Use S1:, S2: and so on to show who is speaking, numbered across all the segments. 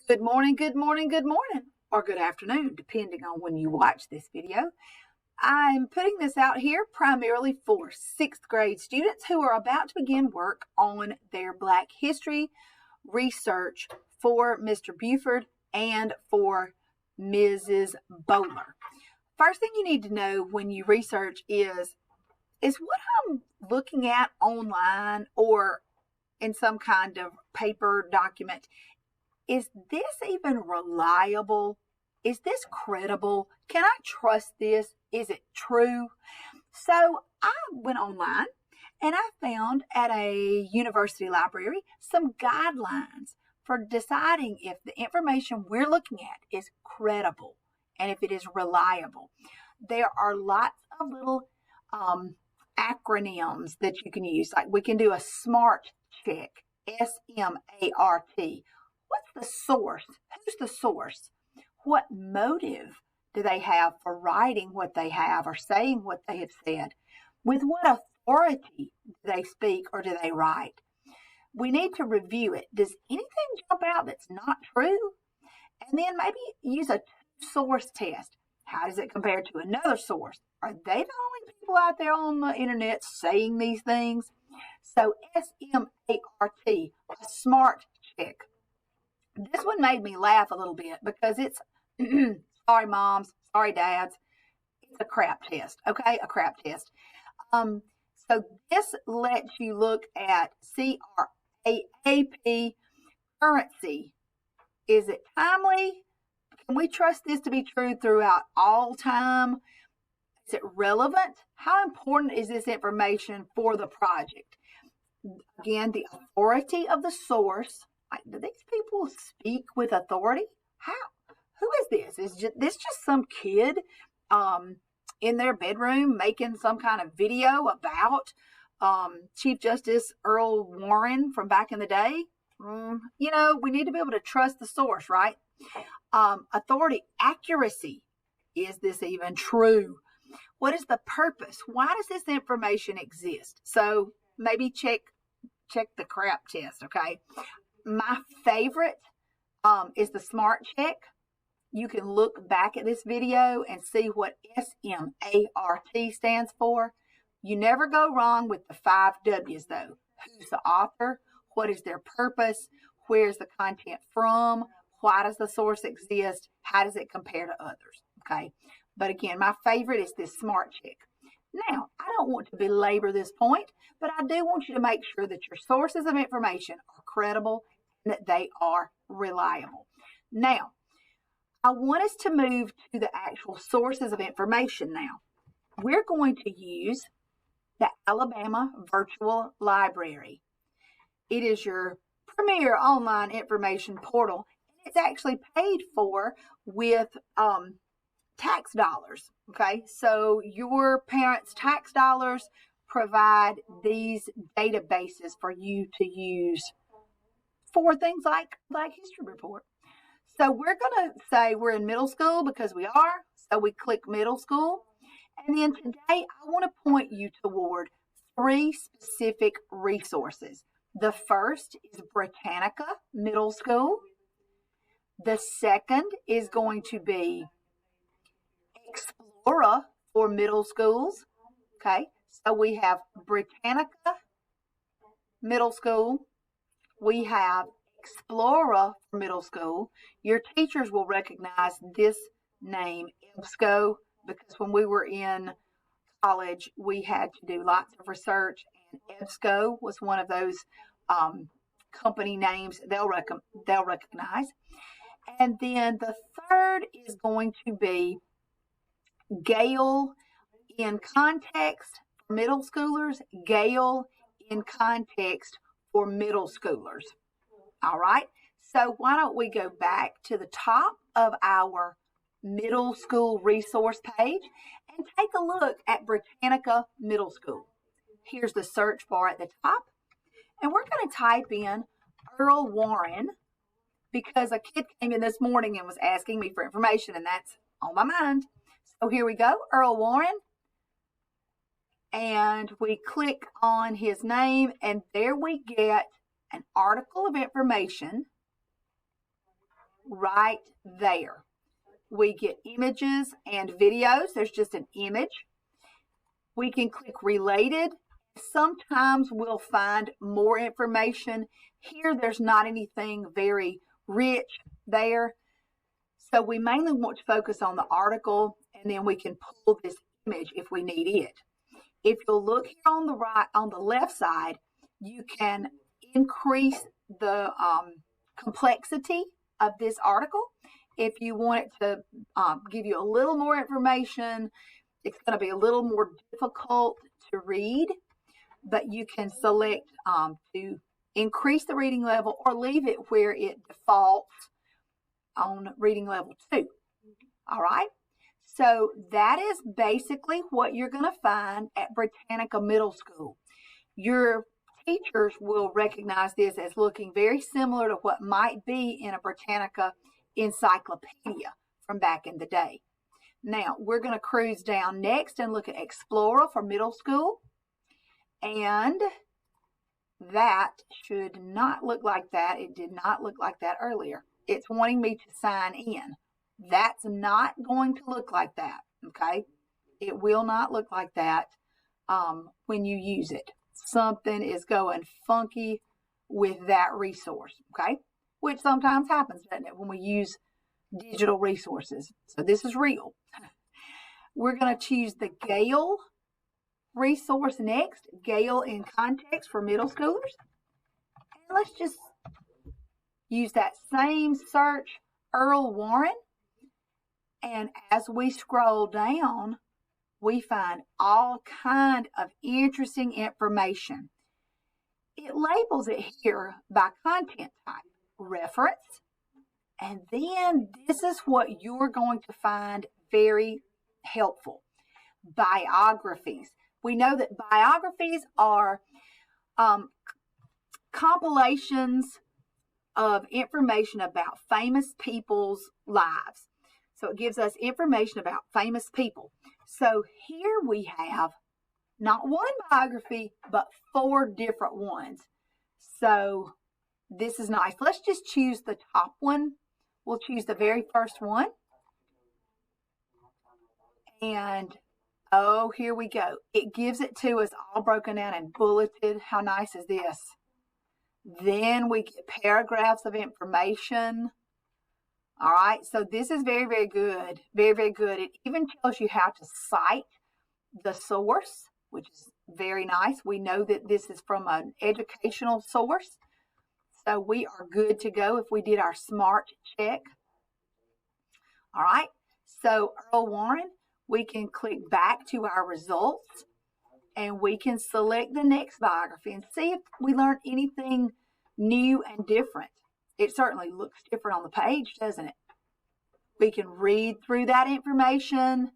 S1: Good morning, good morning, good morning, or good afternoon, depending on when you watch this video. I'm putting this out here primarily for 6th grade students who are about to begin work on their Black History research for Mr. Buford and for Mrs. Bowler. First thing you need to know when you research is what I'm looking at online or in some kind of paper document, is this even reliable? Is this credible? Can I trust this? Is it true? So I went online and I found at a university library some guidelines for deciding if the information we're looking at is credible and if it is reliable. There are lots of little acronyms that you can use. Like we can do a SMART check, SMART. What's the source? Who's the source? What motive do they have for writing what they have or saying what they have said? With what authority do they speak or do they write? We need to review it. Does anything jump out that's not true? And then maybe use a source test. How does it compare to another source? Are they the only people out there on the internet saying these things? So SMART, a SMART check. This one made me laugh a little bit because it's, sorry moms, sorry dads, it's a crap test, okay? A crap test. So this lets you look at CRAAP currency. Is it timely? Can we trust this to be true throughout all time? Is it relevant? How important is this information for the project? Again, the authority of the source. Like, do these people speak with authority? How? Who is this? Is this just some kid in their bedroom making some kind of video about Chief Justice Earl Warren from back in the day? We need to be able to trust the source, right? Authority, accuracy. Is this even true? What is the purpose? Why does this information exist? So maybe check the crap test, okay? My favorite is the SMART check. You can look back at this video and see what SMART stands for. You never go wrong with the 5 W's though. Who's the author? What is their purpose? Where's the content from? Why does the source exist? How does it compare to others? Okay. But again, my favorite is this SMART check. Now, I don't want to belabor this point, but I do want you to make sure that your sources of information are credible and that they are reliable. Now, I want us to move to the actual sources of information now. We're going to use the Alabama Virtual Library. It is your premier online information portal, and it's actually paid for with tax dollars. Okay, so your parents' tax dollars provide these databases for you to use for things like History Report. So we're going to say we're in middle school because we are. So we click middle school. And then today I want to point you toward 3 specific resources. The first is Britannica Middle School. The second is going to be Explora for middle schools. Okay, so we have Britannica Middle School. We have Explora for middle school. Your teachers will recognize this name, EBSCO, because when we were in college, we had to do lots of research, and EBSCO was one of those company names they'll recognize. And then the third is going to be Gale in Context for middle schoolers, Gale in Context for middle schoolers. All right, so why don't we go back to the top of our middle school resource page and take a look at Britannica Middle School. Here's the search bar at the top, and we're going to type in Earl Warren because a kid came in this morning and was asking me for information, and that's on my mind. So here we go, Earl Warren, and we click on his name, and there we get an article of information right there. We get images and videos. There's just an image. We can click related. Sometimes we'll find more information. Here, there's not anything very rich there. So we mainly want to focus on the article, and then we can pull this image if we need it. If you'll look here on the right, on the left side, you can increase the complexity of this article. If you want it to give you a little more information, it's going to be a little more difficult to read, but you can select to increase the reading level or leave it where it defaults on reading level 2. All right. So that is basically what you're going to find at Britannica Middle School. Your teachers will recognize this as looking very similar to what might be in a Britannica encyclopedia from back in the day. Now, we're going to cruise down next and look at Explorer for middle school. And that should not look like that. It did not look like that earlier. It's wanting me to sign in. That's not going to look like that, okay? It will not look like that when you use it. Something is going funky with that resource, okay? Which sometimes happens, doesn't it, when we use digital resources. So this is real. We're going to choose the Gale resource next, Gale in Context for middle schoolers. And let's just use that same search, Earl Warren. And as we scroll down, we find all kind of interesting information. It labels it here by content type, reference, and then this is what you're going to find very helpful. Biographies. We know that biographies are compilations of information about famous people's lives. So it gives us information about famous people. So here we have not one biography, but 4 different ones. So this is nice. Let's just choose the top one. We'll choose the very first one. And oh, here we go. It gives it to us all broken down and bulleted. How nice is this? Then we get paragraphs of information. All right, so this is very, very good. Very, very good. It even tells you how to cite the source, which is very nice. We know that this is from an educational source. So we are good to go if we did our SMART check. All right, so Earl Warren, we can click back to our results and we can select the next biography and see if we learned anything new and different. It certainly looks different on the page, doesn't it? We can read through that information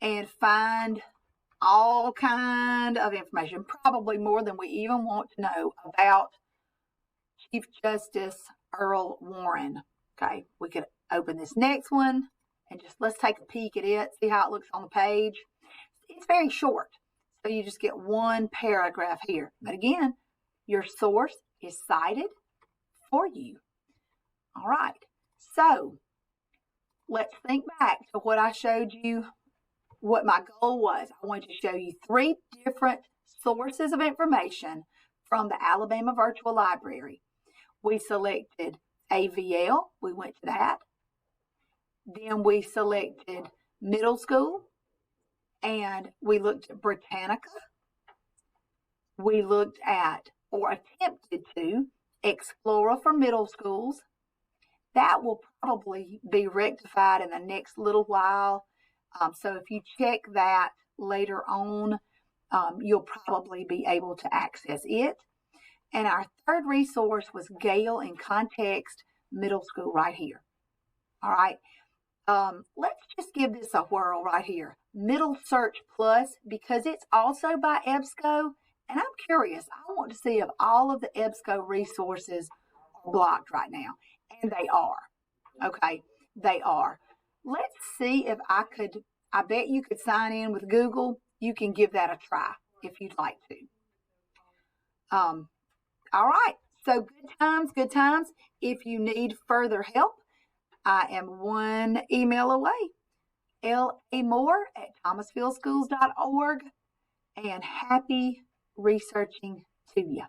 S1: and find all kind of information, probably more than we even want to know about Chief Justice Earl Warren. Okay, we could open this next one and just let's take a peek at it, see how it looks on the page. It's very short, so you just get one paragraph here. But again, your source is cited for you. All right, so let's think back to what I showed you, what my goal was. I wanted to show you 3 different sources of information from the Alabama Virtual Library. We selected AVL, we went to that. Then we selected middle school, and we looked at Britannica. We looked at, or attempted to, Explorer for middle schools. That will probably be rectified in the next little while. So if you check that later on, you'll probably be able to access it. And our third resource was Gale in Context Middle School right here. All right. Let's just give this a whirl right here. Middle Search Plus, because it's also by EBSCO. And I'm curious, I want to see if all of the EBSCO resources are blocked right now. And they are. Okay, they are. Let's see if I bet you could sign in with Google. You can give that a try if you'd like to. All right, so good times, good times. If you need further help, I am one email away. LAMoore@thomasvilleschools.org, and happy researching to you.